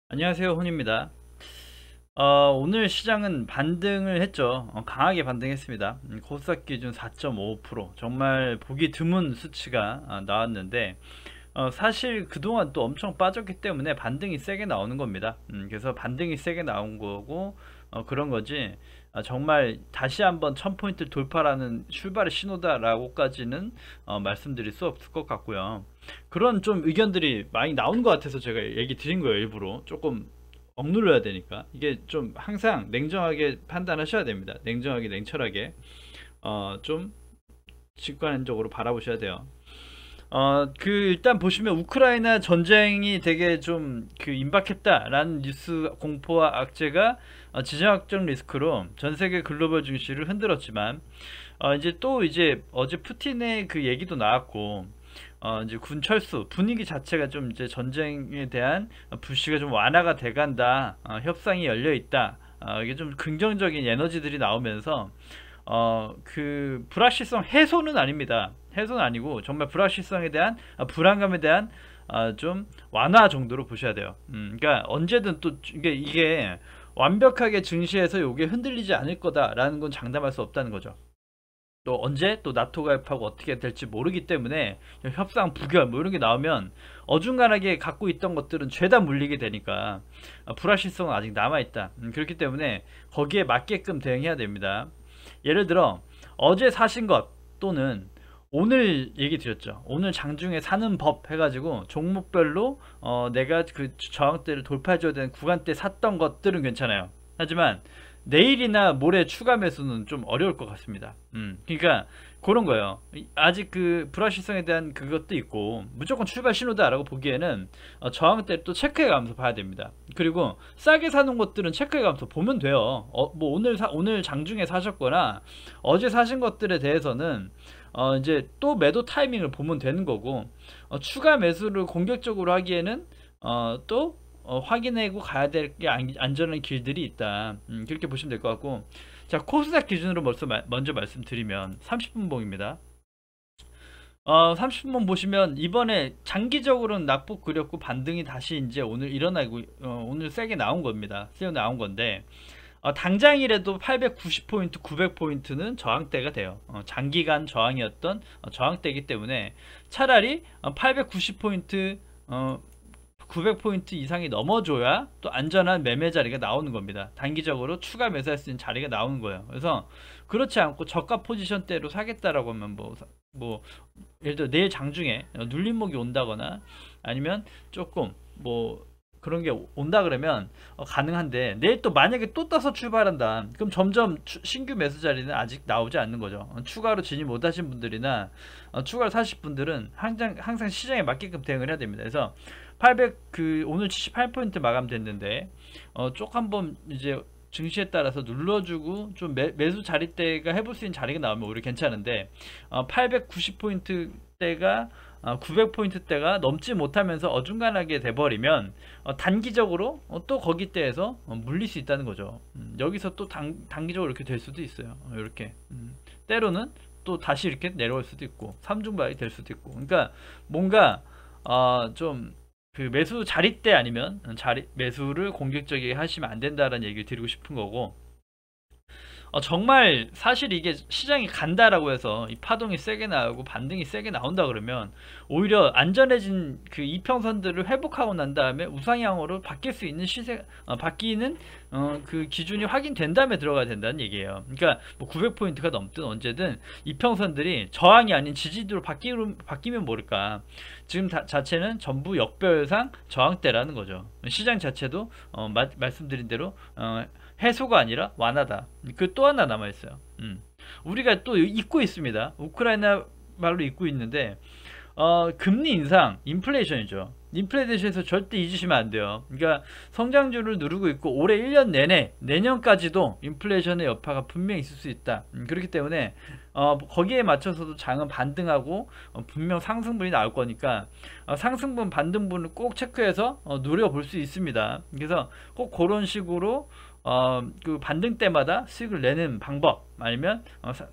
안녕하세요, 혼입니다. 오늘 시장은 반등을 했죠. 강하게 반등했습니다. 코스닥 기준 4.5%, 정말 보기 드문 수치가 나왔는데, 사실 그동안 또 엄청 빠졌기 때문에 반등이 세게 나오는 겁니다. 그래서 반등이 세게 나온 거고, 그런 거지. 정말 다시 한번 1000포인트 돌파라는 출발의 신호다라고까지는 말씀드릴 수 없을 것 같고요. 그런 좀 의견들이 많이 나온 것 같아서 제가 얘기 드린 거예요. 일부러 조금 억눌러야 되니까. 이게 좀 항상 냉정하게 판단하셔야 됩니다. 냉정하게, 냉철하게 좀 직관적으로 바라보셔야 돼요. 일단 보시면 우크라이나 전쟁이 되게 좀 임박했다라는 뉴스 공포와 악재가 지정학적 리스크로 전 세계 글로벌 증시를 흔들었지만, 이제 어제 푸틴의 그 얘기도 나왔고, 이제 군 철수 분위기 자체가 좀 이제 전쟁에 대한 불씨가 좀 완화가 돼간다, 협상이 열려 있다, 이게 좀 긍정적인 에너지들이 나오면서 불확실성 해소는 아닙니다. 해소는 아니고 정말 불확실성에 대한 불안감에 대한 좀 완화 정도로 보셔야 돼요. 그러니까 언제든 또 이게 완벽하게 증시에서 요게 흔들리지 않을 거다라는 건 장담할 수 없다는 거죠. 또 언제 또 나토 가입하고 어떻게 될지 모르기 때문에 협상 부결 뭐 이런 게 나오면 어중간하게 갖고 있던 것들은 죄다 물리게 되니까 불확실성은 아직 남아있다. 그렇기 때문에 거기에 맞게끔 대응해야 됩니다. 예를 들어 어제 사신 것 또는 오늘 얘기 드렸죠. 오늘 장중에 사는 법 해가지고 종목별로 내가 그 저항대를 돌파해줘야 되는 구간대 샀던 것들은 괜찮아요. 하지만 내일이나 모레 추가 매수는 좀 어려울 것 같습니다. 그러니까 그런 거예요. 아직 그 불확실성에 대한 그것도 있고 무조건 출발 신호다라고 보기에는 저항대를 또 체크해가면서 봐야 됩니다. 그리고 싸게 사는 것들은 체크해가면서 보면 돼요. 뭐 오늘 장중에 사셨거나 어제 사신 것들에 대해서는 이제 또 매도 타이밍을 보면 되는 거고, 추가 매수를 공격적으로 하기에는 또 확인하고 가야 될 게 안전한 길들이 있다. 그렇게 보시면 될 것 같고, 자, 코스닥 기준으로 먼저 말씀드리면 30분 봉입니다. 30분 보시면 이번에 장기적으로는 낙폭 그렸고 반등이 다시 이제 오늘 일어나고, 오늘 세게 나온 겁니다. 세게 나온 건데, 당장이라도 890포인트, 900포인트는 저항대가 돼요. 장기간 저항이었던 저항대이기 때문에 차라리 890포인트, 900포인트 이상이 넘어줘야 또 안전한 매매 자리가 나오는 겁니다. 단기적으로 추가 매수할 수 있는 자리가 나오는 거예요. 그래서 그렇지 않고 저가 포지션대로 사겠다라고 하면 뭐 예를 들어 내일 장중에 눌림목이 온다거나 아니면 조금 뭐 그런 게 온다 그러면 가능한데, 내일 또 만약에 또 떠서 출발한다 그럼 점점 신규 매수 자리는 아직 나오지 않는 거죠. 추가로 진입 못하신 분들이나 추가로 사실 분들은 항상 시장에 맞게끔 대응을 해야 됩니다. 그래서 800 오늘 78포인트 마감됐는데 쭉 한번 이제 증시에 따라서 눌러주고 좀 매수 자리대가 해볼 수 있는 자리가 나오면 오히려 괜찮은데, 890포인트 대가 900포인트대가 넘지 못하면서 어중간하게 돼버리면 단기적으로 또 거기대에서 물릴 수 있다는 거죠. 여기서 또 단기적으로 이렇게 될 수도 있어요. 이렇게 때로는 또 다시 이렇게 내려올 수도 있고 삼중박이 될 수도 있고, 그러니까 뭔가 좀 매수 자리대 아니면 매수를 공격적이게 하시면 안 된다라는 얘기를 드리고 싶은 거고, 정말 사실 이게 시장이 간다라고 해서 이 파동이 세게 나오고 반등이 세게 나온다 그러면 오히려 안전해진 그 이평선들을 회복하고 난 다음에 우상향으로 바뀔 수 있는 바뀌는 그 기준이 확인된 다음에 들어가야 된다는 얘기예요. 그러니까 뭐 900포인트가 넘든 언제든 이평선들이 저항이 아닌 지지도로 바뀌면 모를까. 지금 자체는 전부 역별상 저항대라는 거죠. 시장 자체도 말씀드린 대로 해소가 아니라 완화다. 그 또 하나 남아있어요. 우리가 또 잊고 있습니다. 우크라이나 말로 잊고 있는데, 금리 인상, 인플레이션이죠. 인플레이션에서 절대 잊으시면 안 돼요. 그러니까 성장률을 누르고 있고 올해 1년 내내 내년까지도 인플레이션의 여파가 분명히 있을 수 있다. 그렇기 때문에 거기에 맞춰서도 장은 반등하고 분명 상승분이 나올 거니까 상승분 반등분을 꼭 체크해서 노려볼 수 있습니다. 그래서 꼭 그런 식으로 그 반등 때마다 수익을 내는 방법, 아니면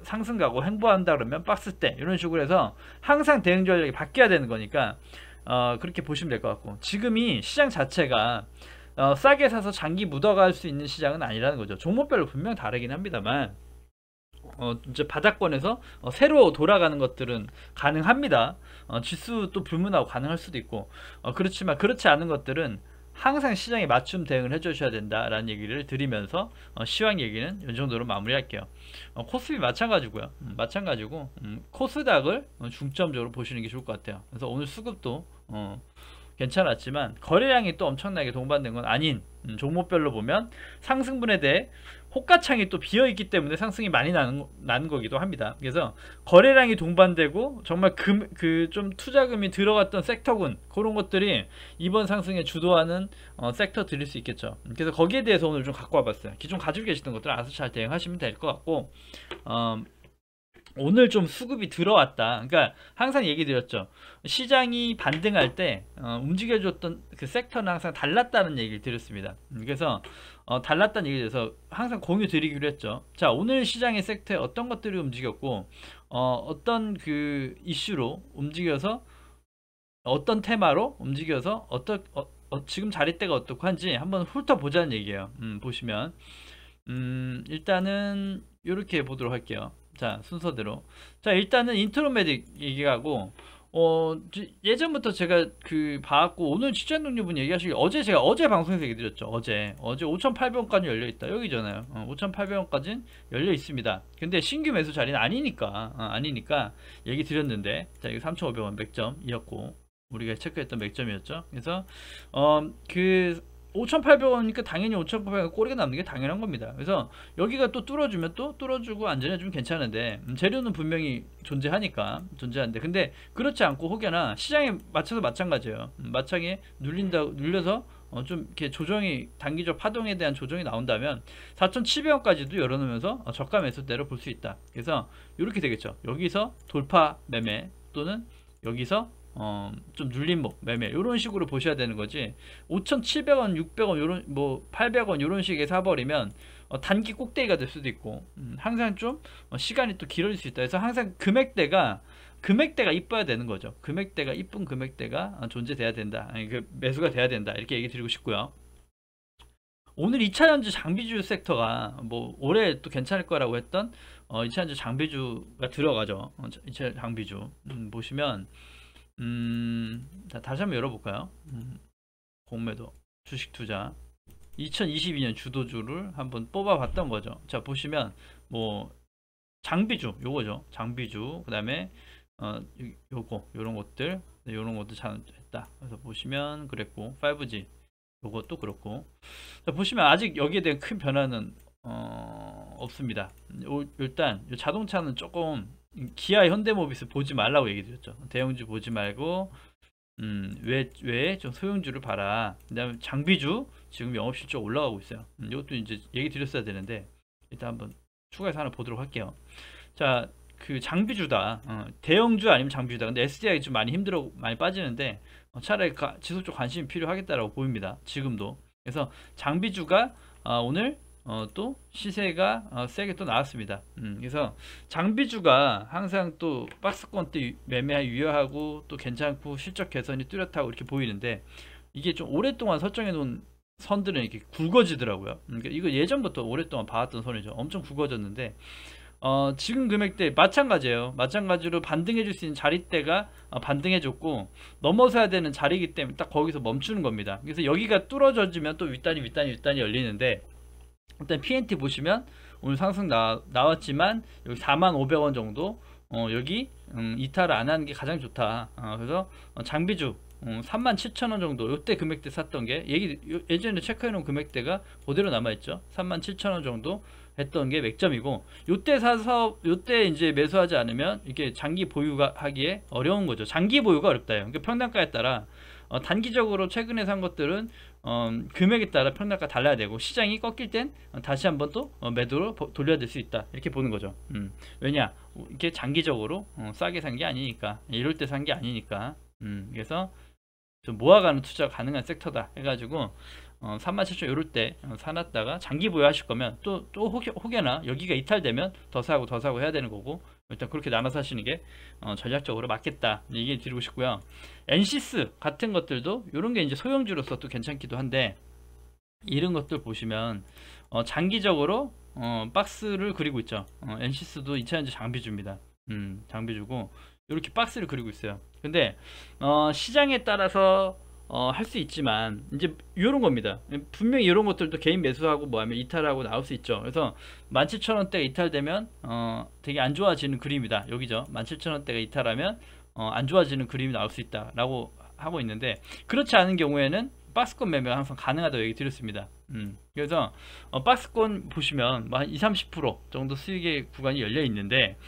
상승 가고 횡보한다 그러면 박스 때, 이런 식으로 해서 항상 대응 전략이 바뀌어야 되는 거니까 그렇게 보시면 될 것 같고, 지금이 시장 자체가 싸게 사서 장기 묻어갈 수 있는 시장은 아니라는 거죠. 종목별로 분명 다르긴 합니다만 이제 바닥권에서 새로 돌아가는 것들은 가능합니다. 지수 또 불문하고 가능할 수도 있고 그렇지만 그렇지 않은 것들은 항상 시장에 맞춤 대응을 해주셔야 된다라는 얘기를 드리면서 시황 얘기는 이 정도로 마무리할게요. 코스피 마찬가지고요. 마찬가지고 코스닥을 중점적으로 보시는 게 좋을 것 같아요. 그래서 오늘 수급도 괜찮았지만 거래량이 또 엄청나게 동반된 건 아닌 종목별로 보면 상승분에 대해 호가창이 또 비어있기 때문에 상승이 많이 나는 거기도 합니다. 그래서 거래량이 동반되고 정말 좀 투자금이 들어갔던 섹터군 그런 것들이 이번 상승에 주도하는 섹터들일 수 있겠죠. 그래서 거기에 대해서 오늘 좀 갖고 와봤어요. 기존 가지고 계시던 것들 알아서 잘 대응하시면 될 것 같고 오늘 좀 수급이 들어왔다. 그러니까 항상 얘기 드렸죠. 시장이 반등할 때 움직여줬던 그 섹터는 항상 달랐다는 얘기를 드렸습니다. 그래서 달랐다는 얘기에 대해서 항상 공유 드리기로 했죠. 자, 오늘 시장의 섹터에 어떤 것들이 움직였고 어떤 그 이슈로 움직여서 어떤 테마로 움직여서 지금 자리대가 어떻고 한지 한번 훑어보자는 얘기예요. 보시면 일단은 이렇게 보도록 할게요. 자, 순서대로. 자, 일단은 인트로메딕 얘기하고 예전부터 제가 봐왔고 오늘 취재능력분 얘기하시길 제가 어제 방송에서 얘기 드렸죠. 어제 5,800원까지 열려있다 여기잖아요. 5,800원까지는 열려있습니다. 근데 신규 매수 자리는 아니니까 얘기 드렸는데, 자, 이거 3,500원 맥점이었고 우리가 체크했던 맥점이었죠. 그래서 5,800원이니까 당연히 5,800원 꼬리가 남는 게 당연한 겁니다. 그래서 여기가 또 뚫어주면 또 뚫어주고 안전해주면 괜찮은데 재료는 분명히 존재하는데 근데 그렇지 않고 혹여나 시장에 맞춰서 마찬가지예요. 마창에 눌려서 좀 이렇게 조정이 단기적 파동에 대한 조정이 나온다면 4,700원까지도 열어놓으면서 저가 매수대로 볼 수 있다. 그래서 이렇게 되겠죠. 여기서 돌파 매매 또는 여기서 좀 눌림목 매매 이런 식으로 보셔야 되는 거지. 5,700원 600원 요런 800원 요런 식의 사버리면 단기 꼭대기가 될 수도 있고 항상 좀 시간이 또 길어질 수 있다. 그래서 항상 금액대가 이뻐야 되는 거죠. 이쁜 금액대가 존재돼야 된다. 매수가 돼야 된다. 이렇게 얘기 드리고 싶고요. 오늘 2차전지 장비주 섹터가 올해 또 괜찮을 거라고 했던 2차전지 장비주가 들어가죠. 2차 장비주 보시면 자, 다시 한번 열어볼까요? 공매도 주식투자 2022년 주도주를 한번 뽑아봤던 거죠. 자, 보시면 장비주 요거죠. 장비주 그 다음에 요런 것들 잘했다. 그래서 보시면 그랬고 5G 요것도 그렇고. 자, 보시면 아직 여기에 대한 큰 변화는 없습니다. 일단 자동차는 조금 기아, 현대모비스 보지 말라고 얘기 드렸죠. 대형주 보지 말고 왜 좀 소형주를 봐라. 그 다음에 장비주 지금 영업실적 올라가고 있어요. 이것도 이제 얘기 드렸어야 되는데 일단 한번 추가해서 하나 보도록 할게요. 자, 장비주다. 대형주 아니면 장비주다. 근데 SDI 좀 많이 빠지는데 차라리 지속적 관심이 필요하겠다라고 보입니다. 지금도. 그래서 장비주가 오늘 또 시세가 세게 또 나왔습니다. 그래서 장비주가 항상 또 박스권 때 매매 유효하고 또 괜찮고 실적 개선이 뚜렷하고 이렇게 보이는데 이게 좀 오랫동안 설정해 놓은 선들은 이렇게 굵어지더라고요. 그러니까 이거 예전부터 오랫동안 봐왔던 선이죠. 엄청 굵어졌는데 지금 금액대 마찬가지예요. 마찬가지로 반등해 줄 수 있는 자리대가 반등해 줬고 넘어서야 되는 자리이기 때문에 딱 거기서 멈추는 겁니다. 그래서 여기가 뚫어져지면 또 윗단이 열리는데 일단 PNT 보시면 오늘 상승 나왔지만 여기 45,500원 정도 여기 이탈을 안 하는 게 가장 좋다. 그래서 장비주 37,000원 정도 요때 금액대 샀던 게 예전에 체크해 놓은 금액대가 그대로 남아있죠. 37,000원 정도 했던 게 맥점이고 요때 사서 요때 이제 매수하지 않으면 이게 장기 보유가 하기에 어려운 거죠. 장기 보유가 어렵다요. 그러니까 평단가에 따라 단기적으로 최근에 산 것들은 금액에 따라 평단가 달라야 되고 시장이 꺾일 땐 다시 한번 또 매도로 돌려야 될 수 있다. 이렇게 보는 거죠. 왜냐? 이게 장기적으로 싸게 산 게 아니니까 이럴 때 산 게 아니니까 그래서 좀 모아가는 투자가 가능한 섹터다 해가지고 37,000 이럴 때 사놨다가 장기 보유하실 거면 또 혹여나 여기가 이탈되면 더 사고 해야 되는 거고 일단 그렇게 나눠서 하시는 게 전략적으로 맞겠다 얘기 드리고 싶고요. 엔시스 같은 것들도 이런 게 이제 소형주로서 또 괜찮기도 한데 이런 것들 보시면 장기적으로 박스를 그리고 있죠. 엔시스도 2차전지 장비주입니다. 장비주고 이렇게 박스를 그리고 있어요. 근데 시장에 따라서 할 수 있지만 이제 이런 겁니다. 분명히 이런 것들도 개인 매수하고 뭐하면 이탈하고 나올 수 있죠. 그래서 17,000원대가 이탈되면 되게 안 좋아지는 그림이다. 여기죠. 17,000원대가 이탈하면 안 좋아지는 그림이 나올 수 있다 라고 하고 있는데, 그렇지 않은 경우에는 박스권 매매가 항상 가능하다고 얘기 드렸습니다. 그래서 박스권 보시면 한 20-30% 정도 수익의 구간이 열려 있는데,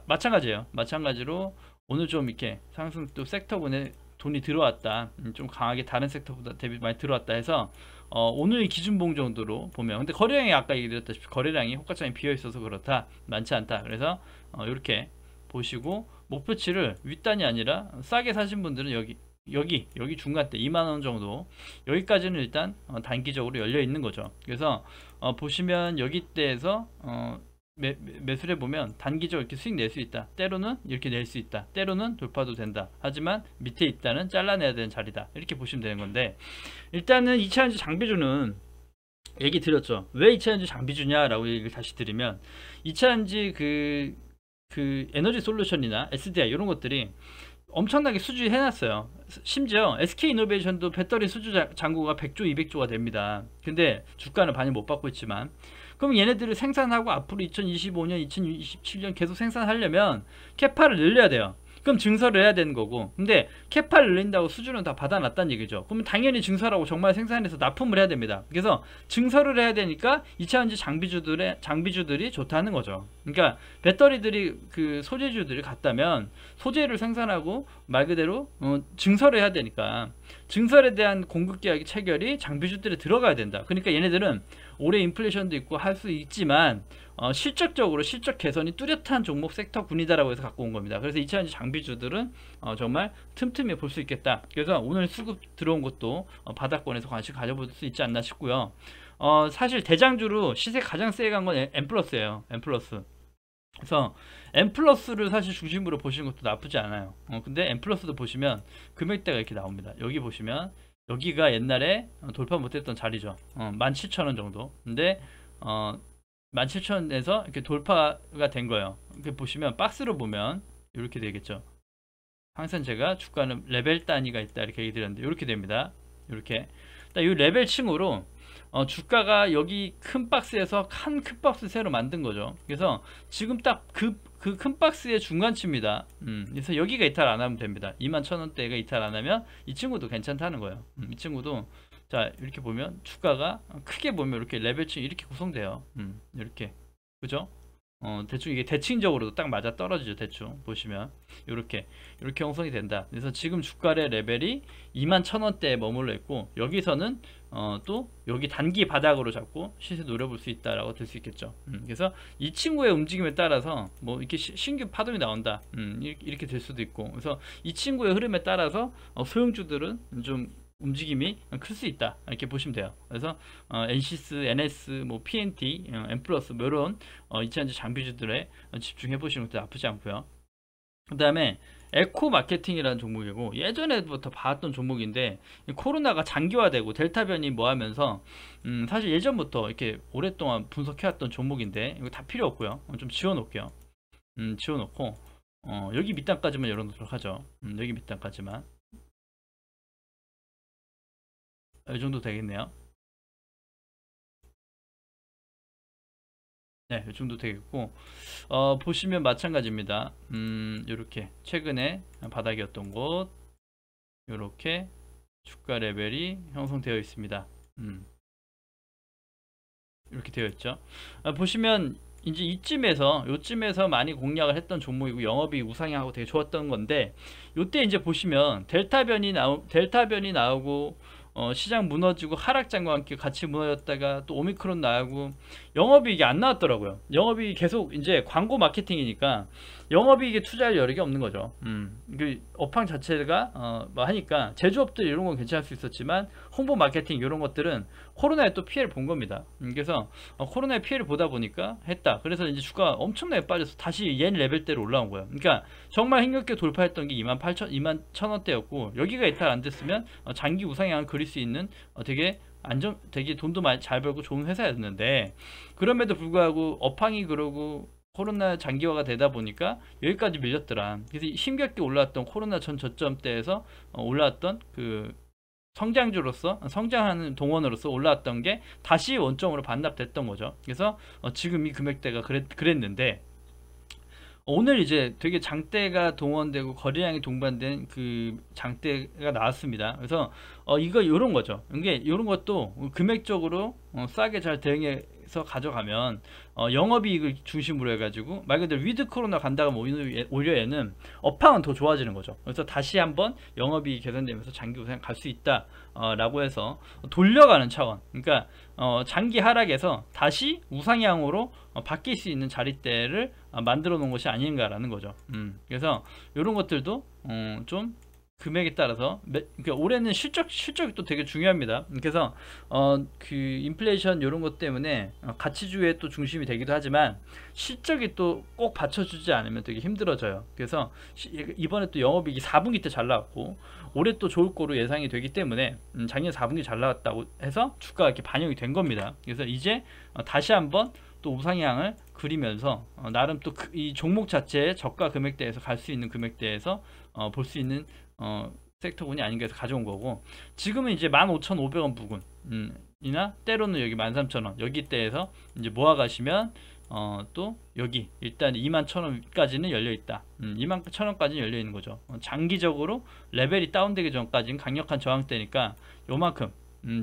마찬가지예요. 마찬가지로 오늘 좀 이렇게 상승 또 섹터군에 돈이 들어왔다, 좀 강하게 다른 섹터보다 대비 많이 들어왔다 해서 오늘 기준봉 정도로 보면, 근데 거래량이 아까 얘기드렸다시피 거래량이 호가창이 비어 있어서 그렇다, 많지 않다. 그래서 이렇게 보시고 목표치를 윗단이 아니라 싸게 사신 분들은 여기 중간대 2만원 정도, 여기까지는 일단 단기적으로 열려 있는 거죠. 그래서 보시면 여기때에서 매수를 해보면 단기적으로 이렇게 수익 낼 수 있다, 때로는 이렇게 낼 수 있다, 때로는 돌파도 된다, 하지만 밑에 있다는 잘라내야 되는 자리다, 이렇게 보시면 되는 건데, 일단은 2차전지 장비주는 얘기 드렸죠. 왜 2차전지 장비주냐 라고 얘기를 다시 드리면, 2차전지 그 에너지 솔루션이나 SDI 이런 것들이 엄청나게 수주 해놨어요. 심지어 SK이노베이션도 배터리 수주 잔고가 100조 200조가 됩니다. 근데 주가는 반영 못 받고 있지만, 그럼 얘네들을 생산하고 앞으로 2025년 2027년 계속 생산하려면 캐파를 늘려야 돼요. 그럼 증설을 해야 되는 거고, 근데 캐파를 늘린다고 수주는 다 받아놨다는 얘기죠. 그러면 당연히 증설하고 정말 생산해서 납품을 해야 됩니다. 그래서 증설을 해야 되니까 2차전지 장비주들이 좋다는 거죠. 그러니까 배터리들이 그 소재주들이 같다면 소재를 생산하고 말 그대로 증설을 해야 되니까 증설에 대한 공급 계약의 체결이 장비주들에 들어가야 된다. 그러니까 얘네들은 올해 인플레이션도 있고 할 수 있지만 실적적으로 실적 개선이 뚜렷한 종목 섹터군이다라고 해서 갖고 온 겁니다. 그래서 2차전지 장비주들은 정말 틈틈이 볼 수 있겠다. 그래서 오늘 수급 들어온 것도 바닥권에서 관심 가져볼 수 있지 않나 싶고요. 사실 대장주로 시세 가장 세게 간 건 M플러스예요. M플러스. 그래서 M플러스를 사실 중심으로 보시는 것도 나쁘지 않아요. 근데 M플러스도 보시면 금액대가 이렇게 나옵니다. 여기 보시면 여기가 옛날에 돌파 못했던 자리죠. 17,000원 정도. 근데 17,000원에서 이렇게 돌파가 된 거예요. 이렇게 보시면 박스로 보면 이렇게 되겠죠. 항상 제가 주가는 레벨 단위가 있다 이렇게 얘기 드렸는데 이렇게 됩니다. 이렇게 이 레벨층으로 주가가 여기 큰 박스에서 큰 박스 새로 만든 거죠. 그래서 지금 딱 그 큰 박스의 중간치입니다. 그래서 여기가 이탈 안 하면 됩니다. 21,000원대가 이탈 안 하면 이 친구도 괜찮다는 거예요. 이 친구도 자 이렇게 보면 주가가 크게 보면 이렇게 레벨층이 이렇게 구성돼요. 이렇게 그죠? 대충 이게 대칭적으로도 딱 맞아 떨어지죠. 대충 보시면 이렇게 형성이 된다. 그래서 지금 주가의 레벨이 21,000원대에 머물러 있고, 여기서는 또 여기 단기 바닥으로 잡고 시세 노려볼 수 있다라고 될 수 있겠죠. 그래서 이 친구의 움직임에 따라서 뭐 이렇게 신규 파동이 나온다, 이렇게 될 수도 있고, 그래서 이 친구의 흐름에 따라서 소형주들은 좀 움직임이 클 수 있다 이렇게 보시면 돼요. 그래서 엔시스, NS, 뭐 PNT, M플러스 뭐 이런 2차전지 장비주들에 집중해 보시는 것도 나쁘지 않고요. 그 다음에 에코 마케팅이라는 종목이고, 예전에부터 봤던 종목인데 코로나가 장기화되고 델타 변이 뭐 하면서 사실 예전부터 이렇게 오랫동안 분석해왔던 종목인데 이거 다 필요 없고요. 좀 지워놓을게요. 지워놓고 여기 밑단까지만 열어놓도록 하죠. 여기 밑단까지만 이 정도 되겠네요. 네, 이 정도 되겠고, 보시면 마찬가지입니다. 이렇게 최근에 바닥이었던 곳, 이렇게 주가 레벨이 형성되어 있습니다. 이렇게 되어 있죠. 보시면 이제 요쯤에서 많이 공략을 했던 종목이고, 영업이 우상향하고 되게 좋았던 건데, 요때 이제 보시면 델타 변이 나오고 시장 무너지고 하락장과 함께 같이 무너졌다가 또 오미크론 나오고 영업이익이 안 나왔더라고요. 영업이익이 계속 이제 광고 마케팅이니까 영업이익에 투자할 여력이 없는 거죠. 그 업황 자체가 뭐 하니까 제조업들 이런 건 괜찮을 수 있었지만 홍보 마케팅 이런 것들은 코로나에 또 피해를 본 겁니다. 그래서 코로나에 피해를 보다 보니까 했다. 그래서 이제 주가가 엄청나게 빠져서 다시 옛 레벨대로 올라온 거예요. 그러니까 정말 힘겹게 돌파했던 게 28,000, 21,000원대였고 여기가 이탈 안 됐으면 장기 우상향을 그릴 수 있는 되게 돈도 많이 잘 벌고 좋은 회사였는데, 그럼에도 불구하고 업황이 그러고 코로나 장기화가 되다 보니까 여기까지 밀렸더라. 그래서 힘겹게 올라왔던 코로나 전 저점대에서 올라왔던 그 성장주로서 성장하는 동원으로서 올라왔던 게 다시 원점으로 반납됐던 거죠. 그래서 지금 이 금액대가 그랬는데, 오늘 이제 되게 장대가 동원되고 거래량이 동반된 그 장대가 나왔습니다. 그래서 이거 이런 거죠. 이게 이런 것도 금액적으로 싸게 잘 대응해서 가져가면 영업이익을 중심으로 해가지고 말 그대로 위드 코로나 간다가 오히려 얘는 업황은 더 좋아지는 거죠. 그래서 다시 한번 영업이익이 개선되면서 장기 우상 갈 수 있다 라고 해서 돌려가는 차원, 그러니까 장기 하락에서 다시 우상향으로 바뀔 수 있는 자리대를 만들어 놓은 것이 아닌가라는 거죠. 그래서 이런 것들도 좀 금액에 따라서 그러니까 올해는 실적이 또 되게 중요합니다. 그래서 그 인플레이션 이런 것 때문에 가치주의 또 중심이 되기도 하지만 실적이 또 꼭 받쳐주지 않으면 되게 힘들어져요. 그래서 이번에 또 영업이익이 4분기 때 잘 나왔고 올해 또 좋을 거로 예상이 되기 때문에 작년 4분기 잘 나왔다고 해서 주가가 이렇게 반영이 된 겁니다. 그래서 이제 다시 한번 또 우상향을 그리면서 나름 또 이 종목 자체의 저가 금액대에서 갈 수 있는 금액대에서 볼 수 있는 섹터군이 아닌가 해서 가져온 거고, 지금은 이제 15,500원 부근 이나 때로는 여기 13,000원 여기대에서 이제 모아 가시면 또 여기 일단 21,000원까지는 열려 있다. 21,000원까지는 열려 있는 거죠. 장기적으로 레벨이 다운되기 전까지는 강력한 저항대니까 요만큼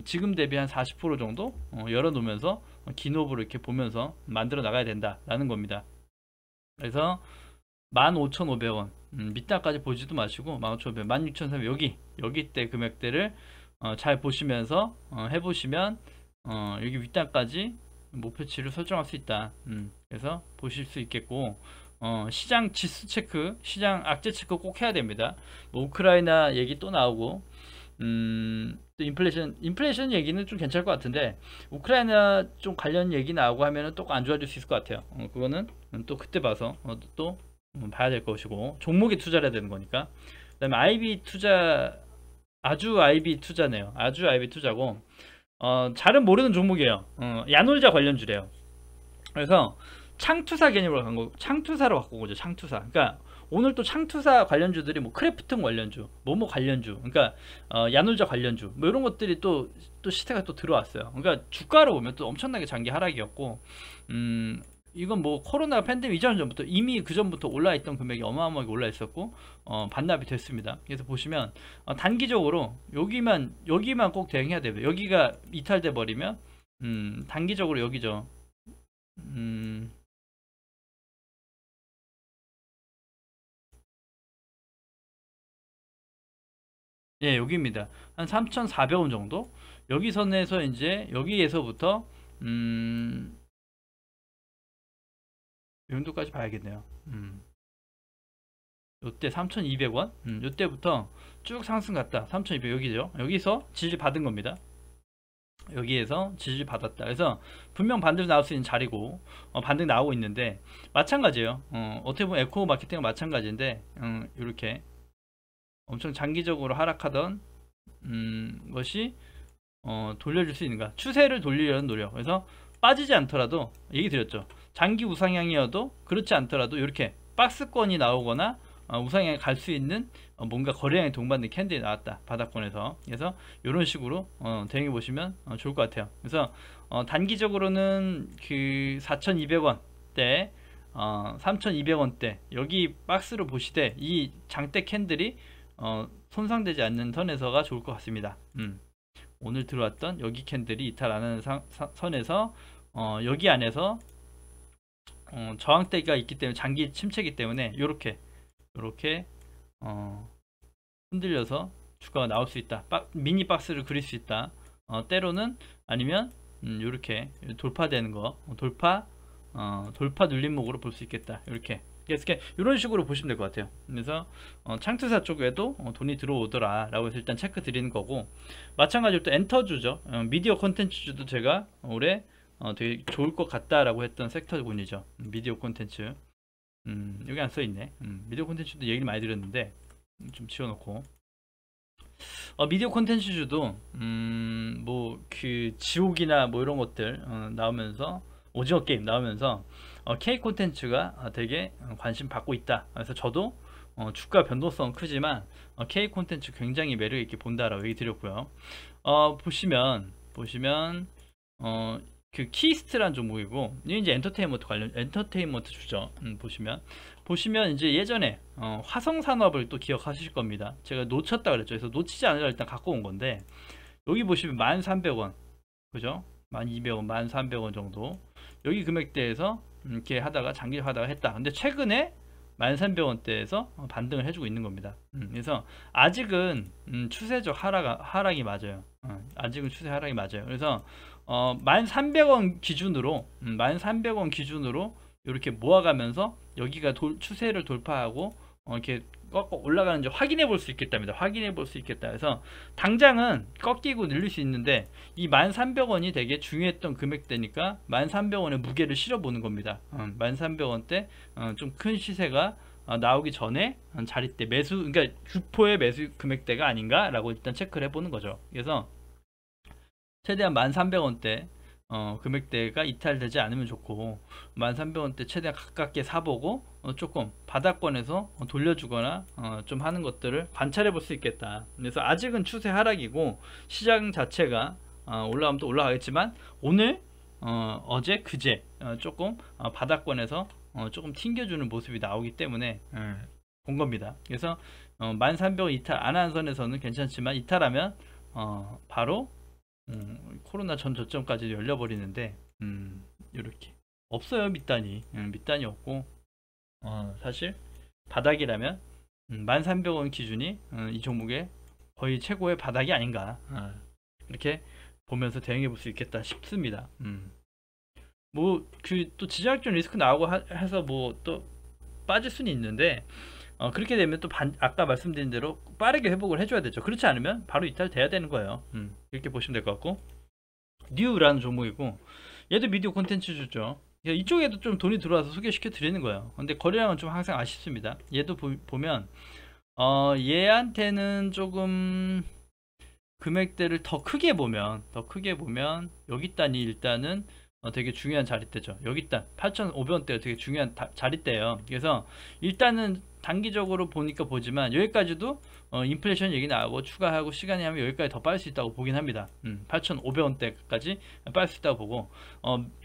지금 대비 한 40% 정도 열어 놓으면서 기노브로 이렇게 보면서 만들어 나가야 된다라는 겁니다. 그래서 15,500원 밑단까지 보지도 마시고 15,500원, 16,300원 여기 때 금액대를 잘 보시면서 해보시면 여기 윗단까지 목표치를 설정할 수 있다. 그래서 보실 수 있겠고, 시장 지수 체크, 시장 악재 체크 꼭 해야 됩니다. 뭐 우크라이나 얘기 또 나오고 또 인플레이션 얘기는 좀 괜찮을 것 같은데 우크라이나 좀 관련 얘기 나오고 하면은 또 안 좋아질 수 있을 것 같아요. 그거는 또 그때 봐서 또 봐야 될 것이고, 종목에 투자를 해야 되는 거니까. 그 다음에 IB 투자, 아주 IB 투자네요. 아주 IB 투자고 잘은 모르는 종목이에요. 야놀자 관련주래요. 그래서 창투사 개념으로 간 거, 창투사로 갖고 오죠. 창투사. 그러니까 오늘 또 창투사 관련주들이 뭐 크래프톤 관련주, 뭐뭐 관련주, 그러니까 야놀자 관련주, 뭐 이런 것들이 또 시세가 또 들어왔어요. 그러니까 주가로 보면 또 엄청나게 장기 하락이었고, 이건 뭐 코로나 팬데믹 이전 전부터 이미 그 전부터 올라 있던 금액이 어마어마하게 올라 있었고 반납이 됐습니다. 그래서 보시면 단기적으로 여기만 꼭 대응해야 돼요. 여기가 이탈돼 버리면 단기적으로 여기죠. 예, 여기입니다. 한 3,400원 정도. 여기 선에서 이제 여기에서부터 이 정도까지 봐야겠네요. 요때 3,200원, 요때부터 쭉 상승 갔다 3,200 여기죠. 여기서 지지 받은 겁니다. 여기에서 지지 받았다. 그래서 분명 반등 나올 수 있는 자리고 반등 나오고 있는데 마찬가지예요. 어떻게 보면 에코 마케팅은 마찬가지인데 이렇게 엄청 장기적으로 하락하던 것이 돌려줄 수 있는가, 추세를 돌리려는 노력. 그래서 빠지지 않더라도 얘기 드렸죠. 장기 우상향이어도 그렇지 않더라도 이렇게 박스권이 나오거나 우상향에 갈 수 있는 뭔가 거래량이 동반된 캔들이 나왔다, 바닥권에서. 그래서 이런 식으로 대응해 보시면 좋을 것 같아요. 그래서 단기적으로는 그 4,200원대 3,200원대 여기 박스를 보시되 이 장대 캔들이 손상되지 않는 선에서가 좋을 것 같습니다. 오늘 들어왔던 여기 캔들이 이탈 안 하는 선에서 여기 안에서 저항대가 있기 때문에 장기 침체이기 때문에 요렇게 흔들려서 주가가 나올 수 있다. 미니 박스를 그릴 수 있다. 때로는 아니면 요렇게 돌파되는 거, 돌파 눌림목으로 볼 수 있겠다. 이렇게 그래서 이런 식으로 보시면 될 것 같아요. 그래서 창투사 쪽에도 돈이 들어오더라 라고 해서 일단 체크 드리는 거고, 마찬가지로 또 엔터주죠. 미디어 콘텐츠주도 제가 올해 되게 좋을 것 같다라고 했던 섹터군이죠. 미디어 콘텐츠. 여기 안 써있네. 미디어 콘텐츠도 얘기를 많이 드렸는데 좀 지워놓고, 미디어 콘텐츠주도 뭐 그 지옥이나 뭐 이런 것들 나오면서, 오징어 게임 나오면서 K 콘텐츠가 되게 관심 받고 있다. 그래서 저도 주가 변동성 크지만 K 콘텐츠 굉장히 매력 있게 본다라고 얘기 드렸고요. 보시면 그 키스트란 종목이고, 이게 이제 엔터테인먼트 관련 엔터테인먼트 주죠. 보시면 이제 예전에 화성산업을 또 기억하실 겁니다. 제가 놓쳤다 그랬죠. 그래서 놓치지 않으려 일단 갖고 온 건데, 여기 보시면 1,300원, 그죠? 1,200원, 1,300원 정도 여기 금액대에서 이렇게 하다가 장기하다가 했다. 근데 최근에 1,300원대에서 반등을 해주고 있는 겁니다. 그래서 아직은 추세적 하락이 맞아요. 아직은 추세 하락이 맞아요. 그래서 1,300원 기준으로 1,300원 기준으로 이렇게 모아가면서 여기가 추세를 돌파하고 이렇게 꺾어 올라가는지 확인해 볼 수 있겠답니다. 확인해 볼 수 있겠다. 그래서 당장은 꺾이고 늘릴 수 있는데, 이 1,300원이 되게 중요했던 금액대니까 1,300원의 무게를 실어 보는 겁니다. 1,300원대 좀 큰 시세가 나오기 전에 자릿대 매수, 그러니까 주포의 매수 금액대가 아닌가라고 일단 체크를 해보는 거죠. 그래서 최대한 1,300원대 금액대가 이탈되지 않으면 좋고, 1,300원대 최대한 가깝게 사보고 조금 바닥권에서 돌려주거나 좀 하는 것들을 관찰해 볼 수 있겠다. 그래서 아직은 추세 하락이고, 시장 자체가 올라가면 또 올라가겠지만, 오늘 어제 그제 조금 바닥권에서 조금 튕겨주는 모습이 나오기 때문에 본 겁니다. 그래서 1,300원 이탈 안 한 선에서는 괜찮지만, 이탈하면 바로 코로나 전 저점까지 열려버리는데, 이렇게 없어요. 밑단이 없고, 사실 바닥이라면 1,300원 기준이 이 종목의 거의 최고의 바닥이 아닌가, 이렇게 보면서 대응해 볼 수 있겠다 싶습니다. 뭐 그 또 지정학적 리스크 나오고 해서 뭐 또 빠질 수는 있는데, 그렇게 되면 또 아까 말씀드린 대로 빠르게 회복을 해줘야 되죠. 그렇지 않으면 바로 이탈돼야 되는 거예요. 이렇게 보시면 될 것 같고, 뉴라는 종목이고, 얘도 미디어 콘텐츠 주죠. 이쪽에도 좀 돈이 들어와서 소개시켜 드리는 거예요. 근데 거래량은 좀 항상 아쉽습니다. 얘도 보면 얘한테는 조금 금액대를 더 크게 보면 여기 단이 일단은 되게 중요한 자릿대죠. 여기 단 8,500원대가 되게 중요한 자릿대예요. 그래서 일단은 단기적으로 보지만 여기까지도 인플레이션 얘기 나오고 추가하고 시간이 하면 여기까지 더 빠질 수 있다고 보긴 합니다. 8,500원대까지 빠질 수 있다고 보고,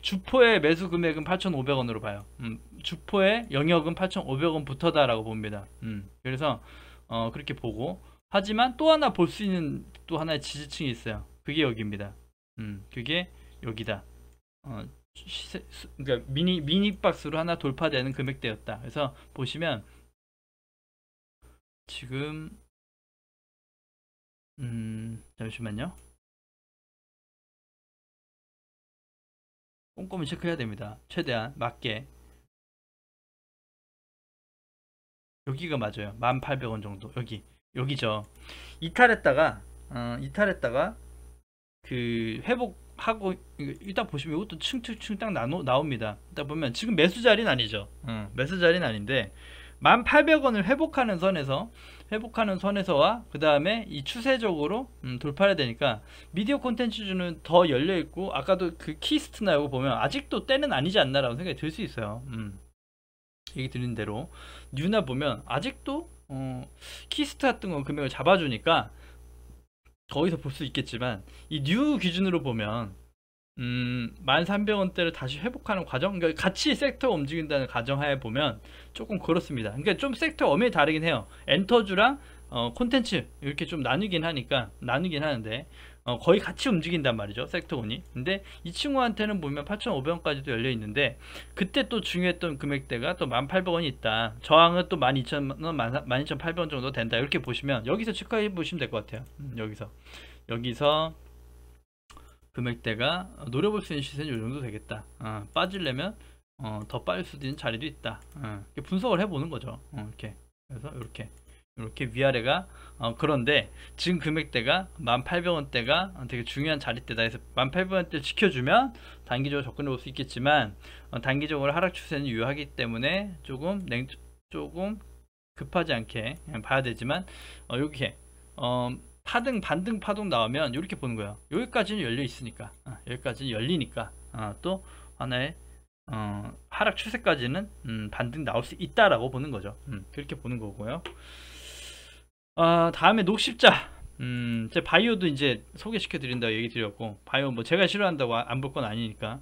주포의 매수 금액은 8,500원으로 봐요. 주포의 영역은 8,500원부터다 라고 봅니다. 그래서 그렇게 보고, 하지만 또 하나 볼 수 있는 또 하나의 지지층이 있어요. 그게 여기입니다. 그게 여기다. 그러니까 미니 박스로 하나 돌파되는 금액대였다. 그래서 보시면 지금 잠시만요. 꼼꼼히 체크해야 됩니다. 최대한 맞게. 여기가 맞아요. 1,800원 정도. 여기죠. 이탈했다가 그 회복하고, 일단 보시면 이것도 층층층 딱 나옵니다. 일단 보면 지금 매수 자리는 아니죠. 매수 자리는 아닌데 1,800원을 회복하는 선에서와 그 다음에 이 추세적으로 돌파해야 되니까, 미디어 콘텐츠주는 더 열려있고, 아까도 그 키스트나 이거 보면 아직도 때는 아니지 않나 라고 생각이 들 수 있어요. 얘기 드린 대로 뉴나 보면 아직도 키스트 같은 거 금액을 잡아주니까 거기서 볼 수 있겠지만, 이 뉴 기준으로 보면 1,300원대를 다시 회복하는 과정, 그러니까 같이 섹터가 움직인다는 가정하에 보면 조금 그렇습니다. 그러니까 좀 섹터 엄연히 다르긴 해요. 엔터주랑 콘텐츠 이렇게 좀 나뉘긴 하는데 거의 같이 움직인단 말이죠, 섹터군이. 근데 이 친구한테는 보면 8,500원까지도 열려 있는데, 그때 또 중요했던 금액대가 또 1,800원이 있다. 저항은 또 12,000원, 12,800원 정도 된다. 이렇게 보시면 여기서 체크해 보시면 될 것 같아요. 여기서 금액대가 노려볼 수 있는 시세는 이 정도 되겠다. 빠지려면 더 빠질 수도 있는 자리도 있다. 이렇게 분석을 해보는 거죠. 이렇게. 그래서 이렇게 위아래가 그런데 지금 금액대가 18,000원대가 되게 중요한 자리대다 해서 18,000원대 지켜주면 단기적으로 접근해 볼 수 있겠지만 단기적으로 하락 추세는 유효하기 때문에 조금 급하지 않게 봐야 되지만 이렇게 반등 파동 나오면 이렇게 보는 거예요. 여기까지는 열려 있으니까 여기까지는 열리니까 또 하나의 하락 추세까지는 반등 나올 수 있다라고 보는 거죠. 그렇게 보는 거고요. 다음에 녹십자. 제 바이오도 이제 소개시켜 드린다고 얘기 드렸고, 바이오 뭐 제가 싫어한다고 안 볼 건 아니니까.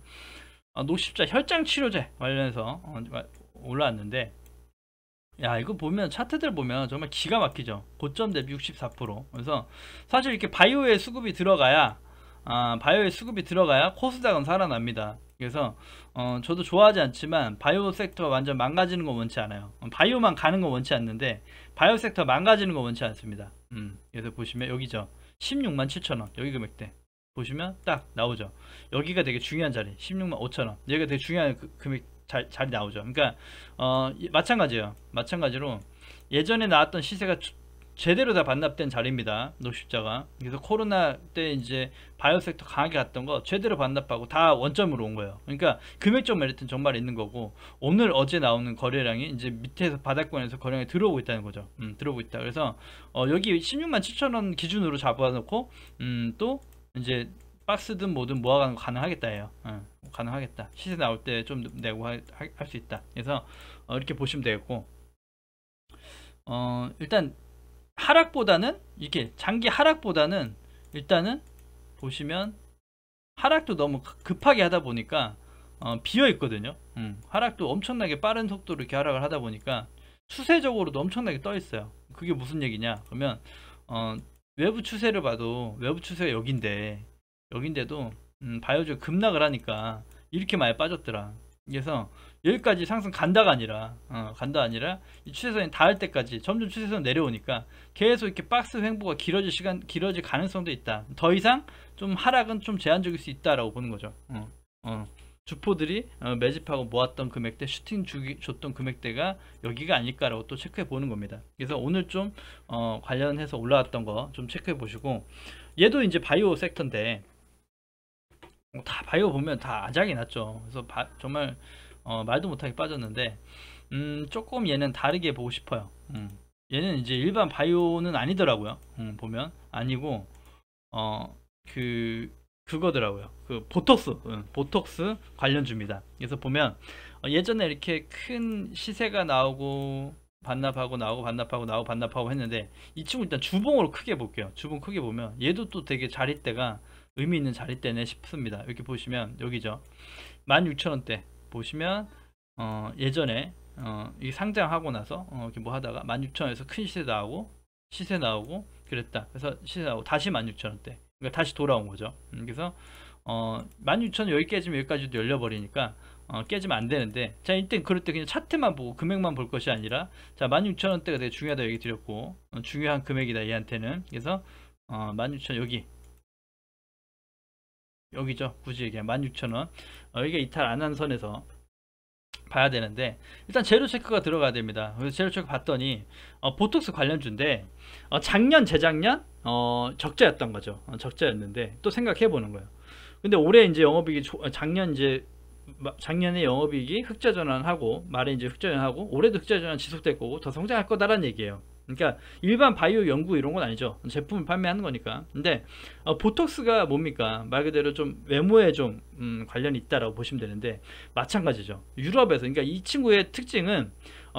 녹십자 혈장 치료제 관련해서 올라왔는데, 야, 이거 보면 차트들 보면 정말 기가 막히죠. 고점 대비 64%. 그래서 사실 이렇게 바이오에 수급이 들어가야 코스닥은 살아납니다. 그래서 저도 좋아하지 않지만 바이오 섹터가 완전 망가지는 건 원치 않아요. 바이오만 가는 건 원치 않는데 바이오 섹터 망가지는 건 원치 않습니다. 그래서 보시면 여기죠. 167,000원 여기 금액대 보시면 딱 나오죠. 여기가 되게 중요한 자리 165,000원 여기가 되게 중요한 금액 자리 나오죠. 그러니까 마찬가지예요. 마찬가지로 예전에 나왔던 시세가 제대로 다 반납된 자리입니다. 녹십자가. 그래서 코로나 때 이제 바이오 섹터 강하게 갔던 거 제대로 반납하고 다 원점으로 온 거예요. 그러니까 금액적 메리트는 정말 있는 거고, 오늘 어제 나오는 거래량이 이제 밑에서 바닥권에서 거래량이 들어오고 있다는 거죠. 들어오고 있다. 그래서 여기 167,000원 기준으로 잡아놓고 또 이제 박스든 뭐든 모아가는 거 가능하겠다예요. 가능하겠다. 시세 나올 때 좀 내고 할 수 있다. 그래서 이렇게 보시면 되겠고, 일단 하락보다는 이렇게 장기 하락보다는 일단은 보시면 하락도 너무 급하게 하다 보니까 비어 있거든요. 하락도 엄청나게 빠른 속도로 이렇게 하락을 하다 보니까 추세적으로도 엄청나게 떠 있어요. 그게 무슨 얘기냐? 그러면 외부 추세를 봐도 외부 추세가 여긴데도 바이오주가 급락을 하니까 이렇게 많이 빠졌더라. 그래서 여기까지 상승 간다가 아니라 이 추세선이 닿을 때까지 점점 추세선 내려오니까 계속 이렇게 박스 횡보가 길어질 가능성도 있다. 더 이상 좀 하락은 좀 제한적일 수 있다라고 보는 거죠. 주포들이 매집하고 모았던 금액대, 슈팅 줬던 금액대가 여기가 아닐까라고 또 체크해 보는 겁니다. 그래서 오늘 좀 관련해서 올라왔던 거 좀 체크해 보시고, 얘도 이제 바이오 섹터인데 다 바이오 보면 다 아작이 났죠. 그래서 정말 말도 못하게 빠졌는데 조금 얘는 다르게 보고 싶어요. 얘는 이제 일반 바이오는 아니더라고요. 보면 아니고 그거더라고요. 그 보톡스 관련주입니다. 그래서 보면 예전에 이렇게 큰 시세가 나오고 반납하고 나오고 반납하고 나오고 반납하고 했는데, 이 친구 일단 주봉으로 크게 볼게요. 주봉 크게 보면 얘도 또 되게 자리대가 의미 있는 자리대네 싶습니다. 이렇게 보시면 여기죠. 16,000원대 보시면 예전에 이 상장하고 나서 이렇게 뭐 하다가 16,000원에서 큰 시세 나오고 그랬다. 그래서 시세 나오고 다시 16,000원대. 그러니까 다시 돌아온 거죠. 그래서 16,000원 여기 깨지면 여기까지도 열려버리니까 깨지면 안 되는데, 자, 일단 그럴 때 그냥 차트만 보고 금액만 볼 것이 아니라, 자, 16,000원대가 되게 중요하다 얘기 드렸고, 중요한 금액이다 얘한테는. 그래서 16,000원 여기죠. 굳이 얘기하면 16,000원 여기가 이탈 안 한 선에서 봐야 되는데, 일단 재료 체크가 들어가야 됩니다. 그래서 재료 체크 봤더니 보톡스 관련주인데 작년 재작년 적자였던 거죠. 적자였는데 또 생각해 보는 거예요. 근데 올해 이제 영업이익이 작년에 영업이익이 흑자 전환하고 말에 이제 흑자 전환하고 올해도 흑자 전환 지속될 거고 더 성장할 거다라는 얘기예요. 그러니까 일반 바이오 연구 이런 건 아니죠. 제품을 판매하는 거니까. 근데 보톡스가 뭡니까? 말 그대로 좀 외모에 좀 관련이 있다라고 보시면 되는데, 마찬가지죠. 유럽에서, 그러니까 이 친구의 특징은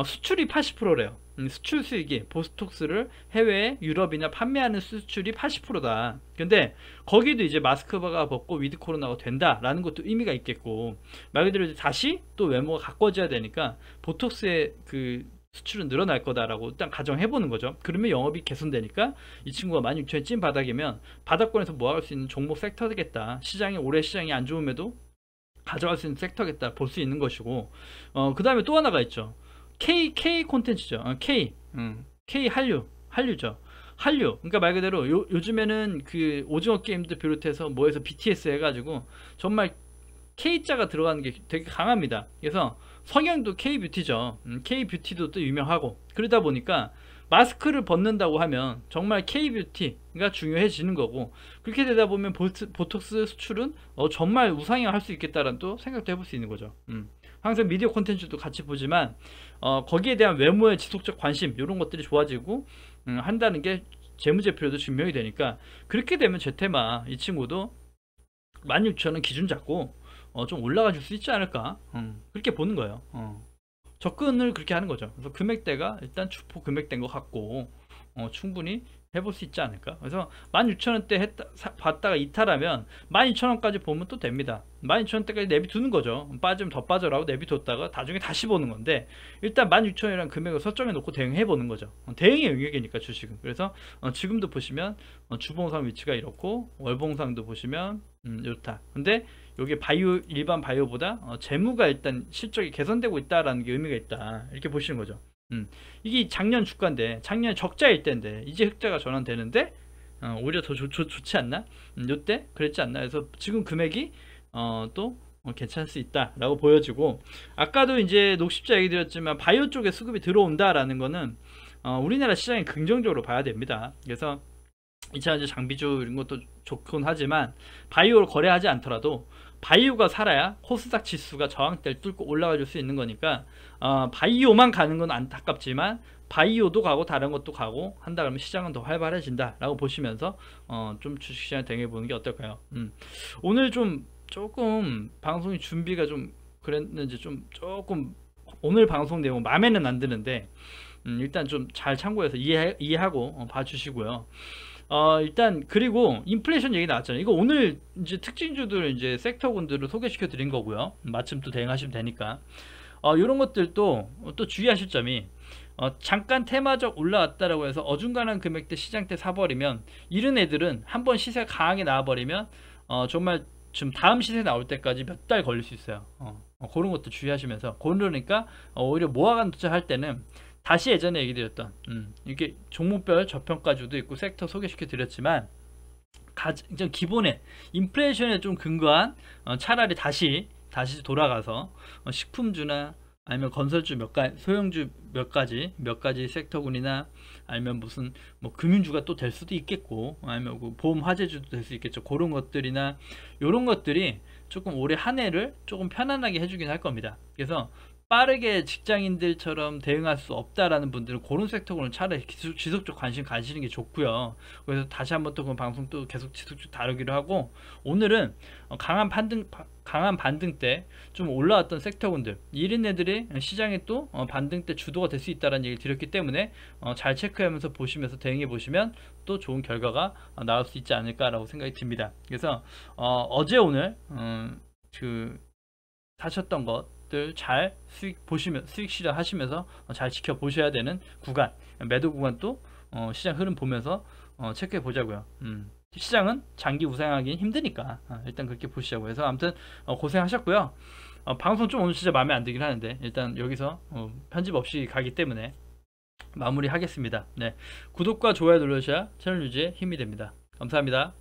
수출이 80%래요. 수출 수익이 보톡스를 해외에 유럽이나 판매하는 수출이 80%다. 근데 거기도 이제 마스크가 벗고 위드 코로나가 된다라는 것도 의미가 있겠고, 말 그대로 이제 다시 또 외모가 가꿔져야 되니까 보톡스의 그 수출은 늘어날 거다라고 일단 가정해보는 거죠. 그러면 영업이 개선되니까 이 친구가 16,000원 찐 바닥이면 바닥권에서 모아갈 수 있는 종목 섹터겠다. 올해 시장이 안 좋음에도 가져갈 수 있는 섹터겠다 볼 수 있는 것이고, 그 다음에 또 하나가 있죠. K 콘텐츠죠. K 한류죠. 한류. 그러니까 말 그대로 요즘에는 그 오징어 게임도 비롯해서 뭐해서 BTS 해가지고 정말 K자가 들어가는 게 되게 강합니다. 그래서 성형도 K뷰티죠. K뷰티도 또 유명하고, 그러다 보니까 마스크를 벗는다고 하면 정말 K뷰티가 중요해지는 거고, 그렇게 되다 보면 보톡스 수출은 정말 우상향할 수 있겠다라는 또 생각도 해볼 수 있는 거죠. 항상 미디어 콘텐츠도 같이 보지만 거기에 대한 외모의 지속적 관심, 이런 것들이 좋아지고 한다는 게 재무제표로도 증명이 되니까, 그렇게 되면 제테마 이 친구도 16,000원 기준 잡고 좀 올라가 줄 수 있지 않을까, 그렇게 보는 거예요. 접근을 그렇게 하는 거죠. 그래서 금액대가 일단 주포 금액대인 것 같고 충분히 해볼 수 있지 않을까. 그래서 16,000원대 봤다가 이탈하면 12,000원까지 보면 또 됩니다. 12,000원대까지 내비두는 거죠. 빠지면 더 빠져라고 내비뒀다가 나중에 다시 보는 건데, 일단 16,000원이라는 금액을 설정해 놓고 대응해 보는 거죠. 대응의 영역이니까 주식은. 그래서 지금도 보시면 주봉상 위치가 이렇고, 월봉상도 보시면 이렇다. 근데 여기 바이오, 일반 바이오보다 재무가 일단 실적이 개선되고 있다라는 게 의미가 있다, 이렇게 보시는 거죠. 이게 작년 주가인데, 작년 적자일 때인데 이제 흑자가 전환되는데 오히려 더 좋지 않나? 요때 그랬지 않나? 그래서 지금 금액이 또 괜찮을 수 있다 라고 보여지고, 아까도 이제 녹십자 얘기 드렸지만 바이오 쪽에 수급이 들어온다라는 거는 우리나라 시장이 긍정적으로 봐야 됩니다. 그래서 2차 이제 장비주 이런 것도 좋긴 하지만 바이오를 거래하지 않더라도 바이오가 살아야 코스닥 지수가 저항대를 뚫고 올라가 줄 수 있는 거니까, 바이오만 가는 건 안타깝지만 바이오도 가고 다른 것도 가고 한다 그러면 시장은 더 활발해진다 라고 보시면서 좀 주식시장 대응해 보는 게 어떨까요? 오늘 좀 조금 방송이 준비가 좀 그랬는지 조금 오늘 방송 내용 마음에는 안 드는데, 일단 좀 잘 참고해서 이해하고 봐주시고요. 일단 그리고 인플레이션 얘기 나왔잖아요. 이거 오늘 이제 특징주들 이제 섹터군들을 소개시켜 드린 거고요. 마침 또 대응하시면 되니까 이런 것들도 또 주의하실 점이, 잠깐 테마적 올라왔다라고 해서 어중간한 금액대 시장대 사버리면, 이런 애들은 한번 시세가 강하게 나와버리면 정말 지금 다음 시세 나올 때까지 몇 달 걸릴 수 있어요. 그런 것도 주의하시면서, 그러니까 오히려 모아간 투자할 때는 다시 예전에 얘기 드렸던 이게 종목별 저평가주도 있고 섹터 소개시켜 드렸지만, 좀 기본에 인플레이션에 좀 근거한 차라리 다시 돌아가서 식품주나 아니면 건설주 소형주 몇 가지 섹터군이나, 아니면 무슨 뭐 금융주가 또 될 수도 있겠고, 아니면 보험 화재주도 될 수 있겠죠. 그런 것들이나 요런 것들이 조금 올해 한 해를 조금 편안하게 해주긴 할 겁니다. 그래서 빠르게 직장인들처럼 대응할 수 없다라는 분들은 그런 섹터군을 차라리 지속적 관심 가지시는 게 좋고요. 그래서 다시 한번 또 그 방송 또 계속 지속적 다루기로 하고, 오늘은 강한 반등 때 좀 올라왔던 섹터군들, 이런 애들이 시장에 또 반등 때 주도가 될 수 있다는 얘기를 드렸기 때문에 잘 체크하면서 보시면서 대응해 보시면 또 좋은 결과가 나올 수 있지 않을까라고 생각이 듭니다. 그래서 어제 오늘 그 사셨던 것들 잘 수익 실현하시면서 잘 지켜보셔야 되는 구간, 매도 구간 또 시장 흐름 보면서 체크해 보자고요. 시장은 장기 우상하기 힘드니까 일단 그렇게 보시자고 해서, 아무튼 고생하셨고요. 방송 좀 오늘 진짜 마음에 안 들긴 하는데 일단 여기서 편집 없이 가기 때문에 마무리 하겠습니다. 네, 구독과 좋아요 눌러주셔야 채널 유지에 힘이 됩니다. 감사합니다.